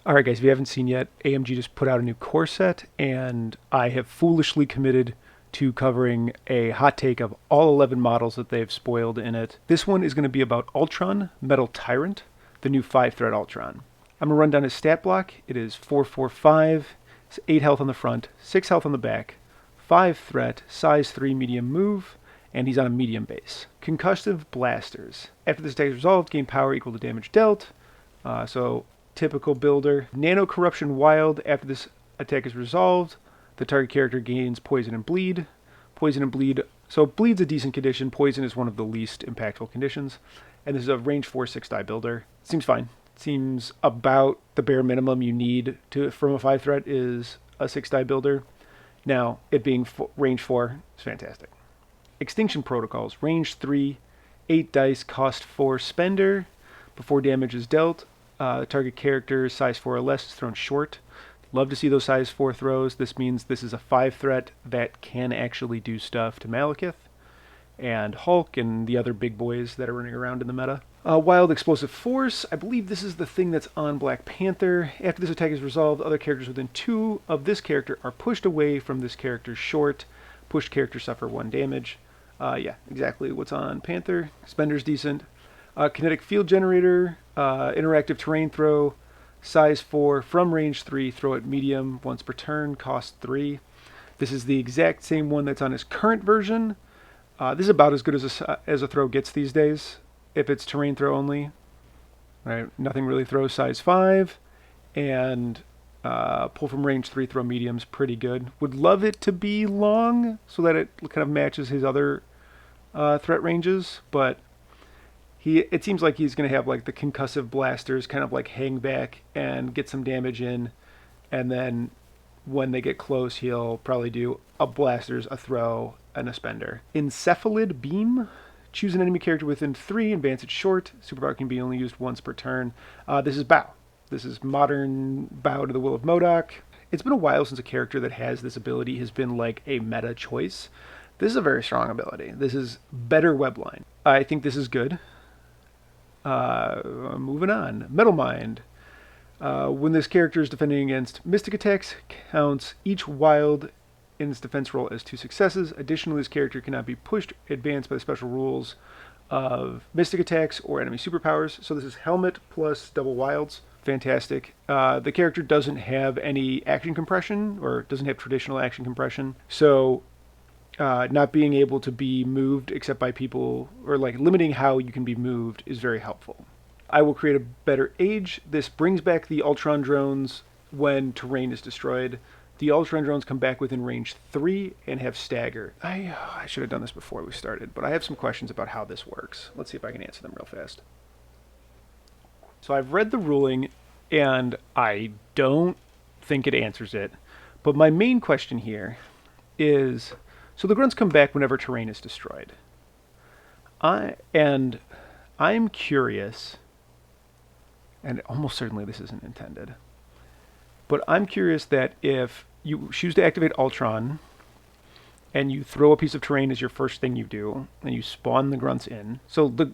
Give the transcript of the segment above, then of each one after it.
Alright guys, if you haven't seen yet, AMG just put out a new core set, and I have foolishly committed to covering a hot take of all 11 models that they've spoiled in it. This one is going to be about Ultron, Metal Tyrant, the new 5-threat Ultron. I'm going to run down his stat block. It is 445, it's 8 health on the front, 6 health on the back, 5 threat, size 3 medium move, and he's on a medium base. Concussive blasters. After this attack is resolved, gain power equal to damage dealt. So typical builder. Nano Corruption Wild. After this attack is resolved, the target character gains poison and bleed. Poison and bleed. So bleed's a decent condition. Poison is one of the least impactful conditions. And this is a range 4 6-die builder. Seems fine. Seems about the bare minimum you need to from a 5-threat is a 6-die builder. Now, it being range 4 is fantastic. Extinction Protocols. Range 3, 8 dice, cost 4 spender. Before damage is dealt, target character size 4 or less is thrown short. Love to see those size 4 throws. This means this is a 5-threat that can actually do stuff to Malekith and Hulk and the other big boys that are running around in the meta. Wild Explosive Force. I believe this is the thing that's on Black Panther. After this attack is resolved, other characters within 2 of this character are pushed away from this character's short. Pushed characters suffer 1 damage. Yeah, exactly what's on Panther. Spender's decent. Kinetic Field Generator, interactive terrain throw, size 4, from range 3, throw at medium once per turn, cost 3. This is the exact same one that's on his current version. This is about as good as a throw gets these days, if it's terrain throw only. Right, nothing really throws, size 5, and pull from range 3, throw medium's pretty good. Would love it to be long, so that it kind of matches his other threat ranges, but it seems like he's going to have like the concussive blasters kind of like hang back and get some damage in, and then when they get close he'll probably do a blasters, a throw, and a spender. Encephalid Beam. Choose an enemy character within 3, advance it short. Superpower can be only used once per turn. This is Bow. This is modern Bow to the Will of MODOK. It's been a while since a character that has this ability has been like a meta choice. This is a very strong ability. This is better webline. I think this is good. Moving on. Metal Mind. When this character is defending against mystic attacks, counts each wild in its defense roll as 2 successes. Additionally, this character cannot be pushed, advanced by the special rules of mystic attacks or enemy superpowers. So this is Helmet plus double wilds. Fantastic. The character doesn't have any action compression, or doesn't have traditional action compression. So not being able to be moved except by people, or like limiting how you can be moved, is very helpful. I will create a better age. This brings back the Ultron drones when terrain is destroyed. The Ultron drones come back within range 3 and have stagger. I should have done this before we started, but I have some questions about how this works. Let's see if I can answer them real fast. So I've read the ruling, and I don't think it answers it. But my main question here is, so the grunts come back whenever terrain is destroyed. I'm curious, and almost certainly this isn't intended, but I'm curious that if you choose to activate Ultron, and you throw a piece of terrain as your first thing you do, and you spawn the grunts in. So the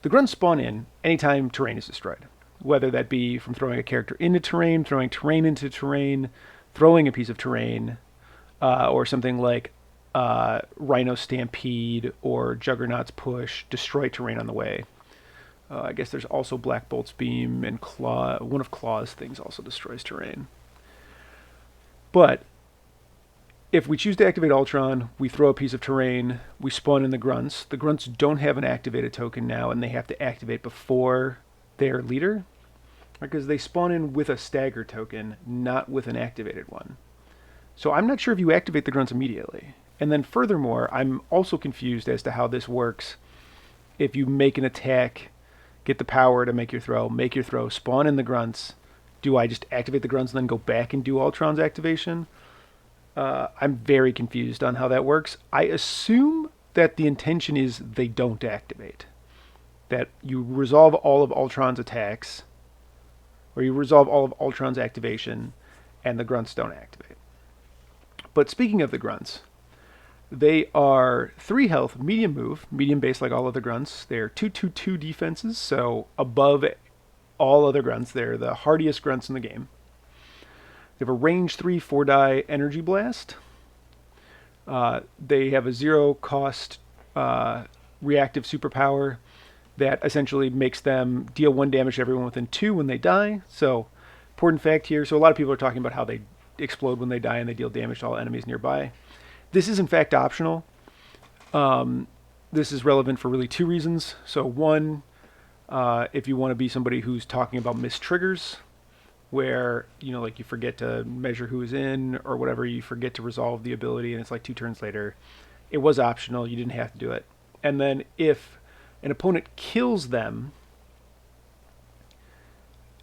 grunts spawn in anytime terrain is destroyed, whether that be from throwing a character into terrain, throwing terrain into terrain, throwing a piece of terrain, or something like Rhino Stampede or Juggernaut's Push, destroy terrain on the way. I guess there's also Black Bolt's Beam, and Claw. One of Claw's things also destroys terrain. But if we choose to activate Ultron, we throw a piece of terrain, we spawn in the grunts. The grunts don't have an activated token now, and they have to activate before their leader, because they spawn in with a stagger token, not with an activated one. So I'm not sure if you activate the grunts immediately. And then furthermore, I'm also confused as to how this works. If you make an attack, get the power to make your throw, spawn in the grunts, do I just activate the grunts and then go back and do Ultron's activation? I'm very confused on how that works. I assume that the intention is they don't activate. That you resolve all of Ultron's attacks, or you resolve all of Ultron's activation, and the grunts don't activate. But speaking of the grunts, they are 3 health, medium move, medium base like all of the grunts. They're 2/2/2 defenses, so above all other grunts. They're the hardiest grunts in the game. They have a range 3 4-die energy blast. They have a 0 cost reactive superpower that essentially makes them deal 1 damage to everyone within 2 when they die. So, important fact here. So a lot of people are talking about how they explode when they die and they deal damage to all enemies nearby. This is in fact optional. This is relevant for really 2 reasons. So one, if you want to be somebody who's talking about missed triggers, where, you know, like you forget to measure who is in or whatever, you forget to resolve the ability and it's like 2 turns later. It was optional, you didn't have to do it. And then if an opponent kills them,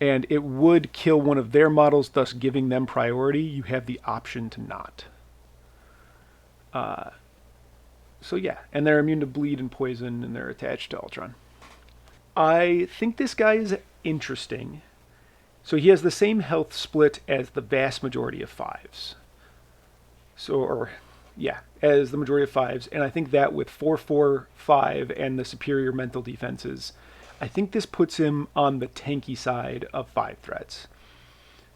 and it would kill one of their models, thus giving them priority, you have the option to not. So yeah, and they're immune to bleed and poison, and they're attached to Ultron. I think this guy is interesting. So he has the same health split as the vast majority of 5s. As the majority of 5s, and I think that with 4-4-5 and the superior mental defenses, I think this puts him on the tanky side of 5 threats.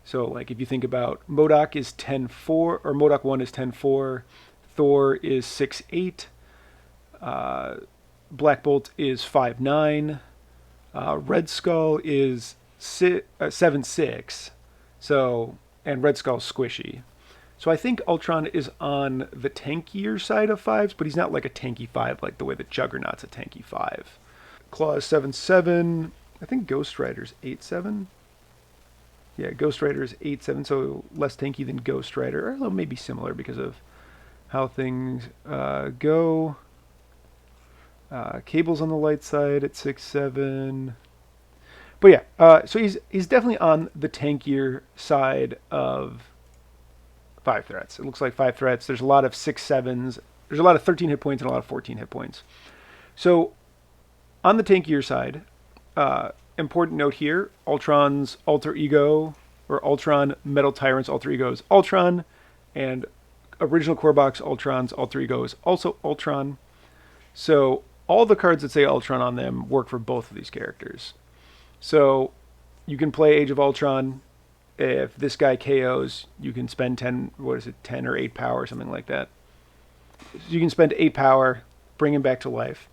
So like if you think about MODOK is 10-4, or MODOK 1 is 10-4, Thor is 6-8, Black Bolt is 5-9, Red Skull is 7-6, so, and Red Skull's squishy. So I think Ultron is on the tankier side of 5s, but he's not like a tanky 5 like the way that Juggernaut's a tanky 5. Claw is 7-7. I think Ghost Rider's 8-7. Yeah, Ghost Rider is 8-7, so less tanky than Ghost Rider. Or maybe similar because of how things go. Cable's on the light side at 6-7. But yeah, so he's definitely on the tankier side of 5 threats. It looks like 5 threats. There's a lot of 6-7s. There's a lot of 13 hit points and a lot of 14 hit points. So on the tankier side, important note here, Ultron's alter ego, or Ultron Metal Tyrant's alter ego is Ultron, and original core box Ultron's alter ego is also Ultron. So all the cards that say Ultron on them work for both of these characters. So you can play Age of Ultron. If this guy KOs, you can spend 10 or 8 power or something like that. So you can spend 8 power, bring him back to life.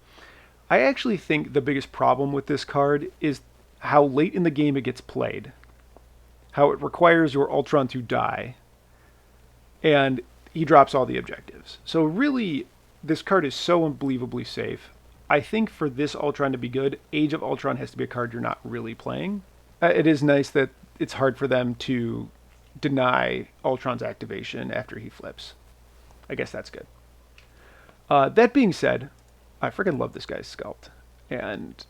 I actually think the biggest problem with this card is how late in the game it gets played. How it requires your Ultron to die. And he drops all the objectives. So really, this card is so unbelievably safe. I think for this Ultron to be good, Age of Ultron has to be a card you're not really playing. It is nice that it's hard for them to deny Ultron's activation after he flips. I guess that's good. That being said, I freaking love this guy's sculpt and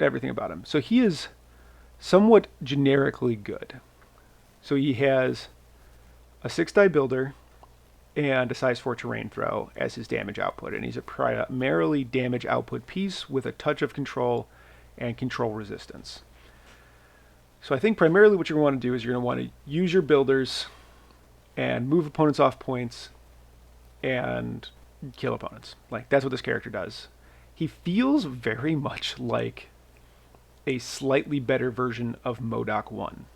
everything about him. So he is somewhat generically good. So he has a 6-die builder and a size 4 terrain throw as his damage output. And he's a primarily damage output piece with a touch of control and control resistance. So I think primarily what you're going to want to do is you're going to want to use your builders and move opponents off points and kill opponents. Like, that's what this character does. He feels very much like a slightly better version of MODOK 1.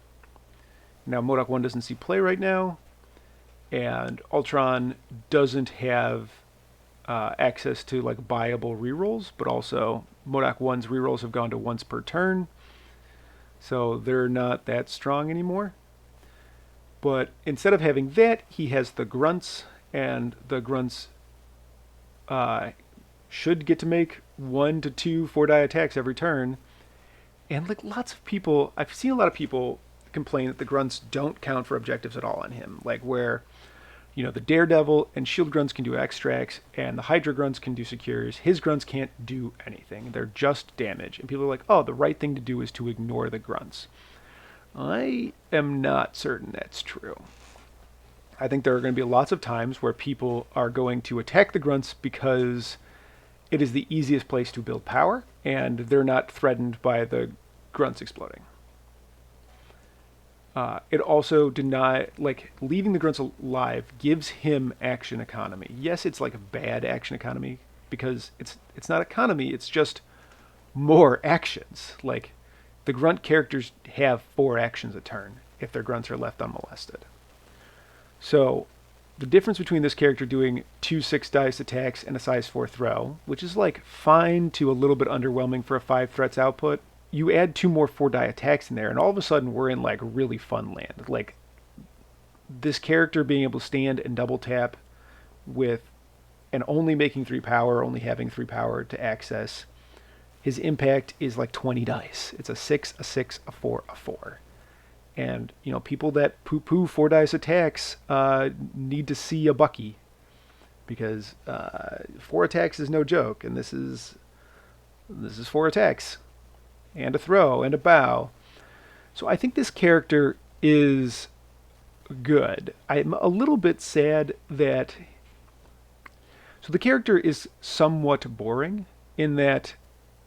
Now, MODOK 1 doesn't see play right now, and Ultron doesn't have access to like buyable rerolls, but also MODOK 1's rerolls have gone to once per turn, so they're not that strong anymore. But instead of having that, he has the grunts, and the grunts should get to make 1 to 2 4-die attacks every turn. And like lots of people, I've seen a lot of people complain that the grunts don't count for objectives at all on him. Like where, you know, the Daredevil and Shield grunts can do extracts, and the Hydra grunts can do secures. His grunts can't do anything. They're just damage. And people are like, oh, the right thing to do is to ignore the grunts. I am not certain that's true. I think there are going to be lots of times where people are going to attack the grunts because it is the easiest place to build power, and they're not threatened by the grunts exploding. It also leaving the grunts alive gives him action economy. Yes, it's like a bad action economy because it's not economy, it's just more actions. Like, The Grunt characters have 4 actions a turn if their Grunts are left unmolested. So the difference between this character doing 2 6-dice attacks and a size 4 throw, which is like fine to a little bit underwhelming for a 5 threats output, you add 2 more 4-die attacks in there, and all of a sudden we're in like really fun land. Like this character being able to stand and double tap with and only making 3 power, only having 3 power to access. His impact is like 20 dice. It's a 6, a 6, a 4, a 4. And, you know, people that poo-poo 4-dice attacks need to see a Bucky. Because 4 attacks is no joke. And this is 4 attacks. And a throw, and a bow. So I think this character is good. I'm a little bit sad that... So the character is somewhat boring in that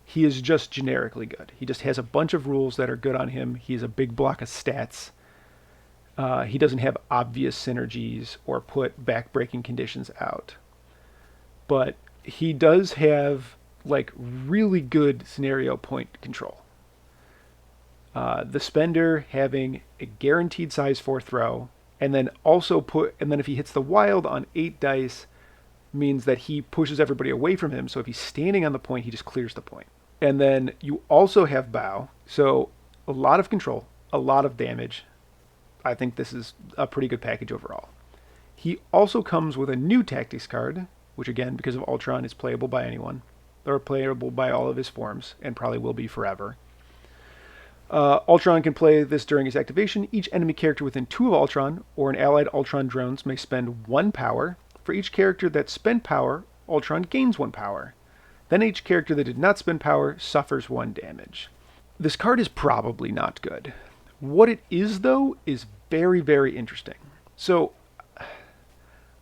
he is just generically good. He just has a bunch of rules that are good on him. He's a big block of stats. He doesn't have obvious synergies or put back-breaking conditions out. But he does have like really good scenario point control. The spender having a guaranteed size 4 throw, and then if he hits the wild on 8 dice, means that he pushes everybody away from him. So if he's standing on the point, he just clears the point. And then you also have bow, so a lot of control, a lot of damage. I think this is a pretty good package overall. He also comes with a new tactics card, which again, because of Ultron, is playable by anyone, or playable by all of his forms, and probably will be forever. Ultron can play this during his activation. Each enemy character within 2 of Ultron, or an allied Ultron drones, may spend 1 power. For each character that spent power, Ultron gains 1 power. Then each character that did not spend power suffers 1 damage. This card is probably not good. What it is, though, is very, very interesting. So,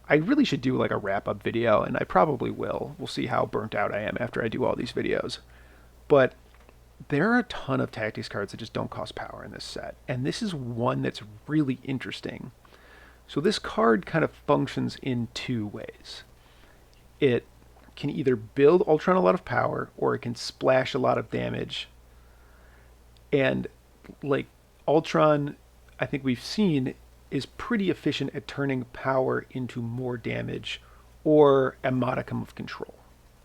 I really should do like a wrap-up video, and I probably will. We'll see how burnt out I am after I do all these videos. But there are a ton of tactics cards that just don't cost power in this set, and this is one that's really interesting. So this card kind of functions in 2 ways. It can either build Ultron a lot of power, or it can splash a lot of damage. And like Ultron, I think we've seen, is pretty efficient at turning power into more damage or a modicum of control.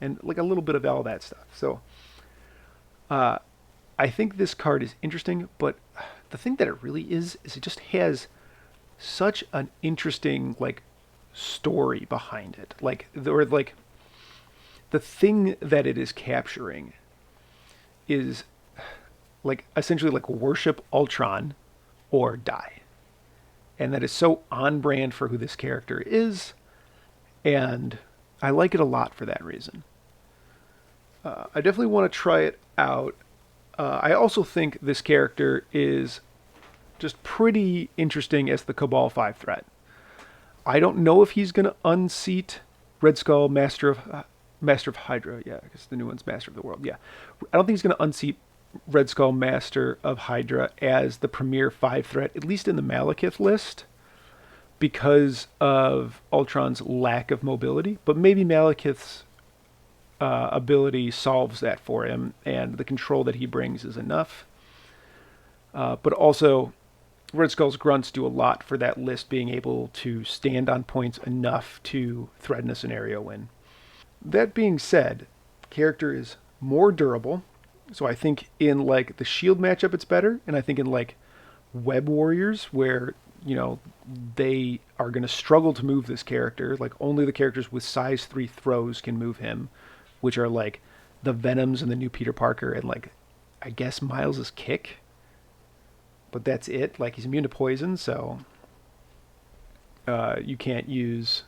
And like a little bit of all that stuff. So I think this card is interesting, but the thing that it really is it just has such an interesting like story behind it. The thing that it is capturing is like essentially like worship Ultron or die. And that is so on brand for who this character is, and I like it a lot for that reason. I definitely want to try it out. I also think this character is just pretty interesting as the Cabal 5 threat. I don't know if he's going to unseat Red Skull, Master of Hydra. Yeah, because the new one's Master of the World. Yeah, I don't think he's going to unseat Red Skull, Master of Hydra as the premier 5 threat, at least in the Malekith list, because of Ultron's lack of mobility. But maybe Malekith's ability solves that for him, and the control that he brings is enough. But also, Red Skull's grunts do a lot for that list being able to stand on points enough to threaten a scenario win. That being said, character is more durable. So I think in like the shield matchup it's better, and I think in like Web Warriors where, you know, they are going to struggle to move this character, like only the characters with size 3 throws can move him, which are like the Venoms and the new Peter Parker and like I guess Miles's kick. But that's it. Like he's immune to poison, so you can't use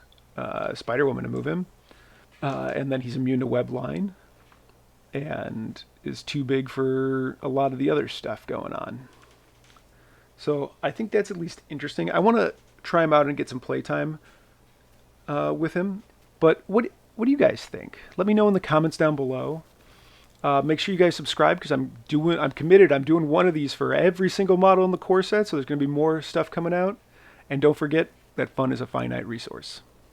Spider-Woman to move him. And then he's immune to Web Line and is too big for a lot of the other stuff going on. So I think that's at least interesting. I want to try him out and get some playtime with him. But what do you guys think? Let me know in the comments down below. Make sure you guys subscribe because I'm committed. I'm doing one of these for every single model in the core set, so there's going to be more stuff coming out. And don't forget that fun is a finite resource.